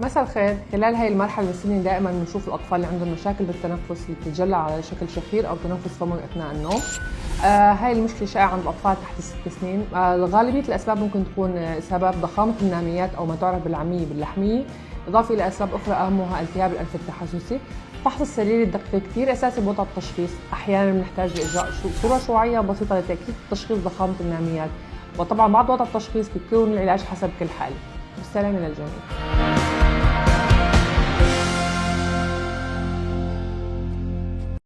مساء الخير. خلال هاي المرحلة من السنة دائما بنشوف الأطفال اللي عندهم مشاكل بالتنفس اللي بتتجلى على شكل شخير أو تنفس فموي أثناء النوم. هاي المشكلة شائعة عند الأطفال تحت ال6 سنين. غالبية الأسباب ممكن تكون سبب ضخامة الناميات أو ما تعرف بالعامية باللحمية، إضافة إلى أسباب أخرى أهمها التهاب الأنف التحسسي. الفحص السريري الدقيق كثير أساسي بوضع التشخيص. أحيانا بنحتاج لإجراء صورة شعاعية بسيطة لتأكيد تشخيص ضخامة الناميات، وطبعا بعد وضع التشخيص بيكون العلاج حسب كل حالة. بالسلامة للجميع.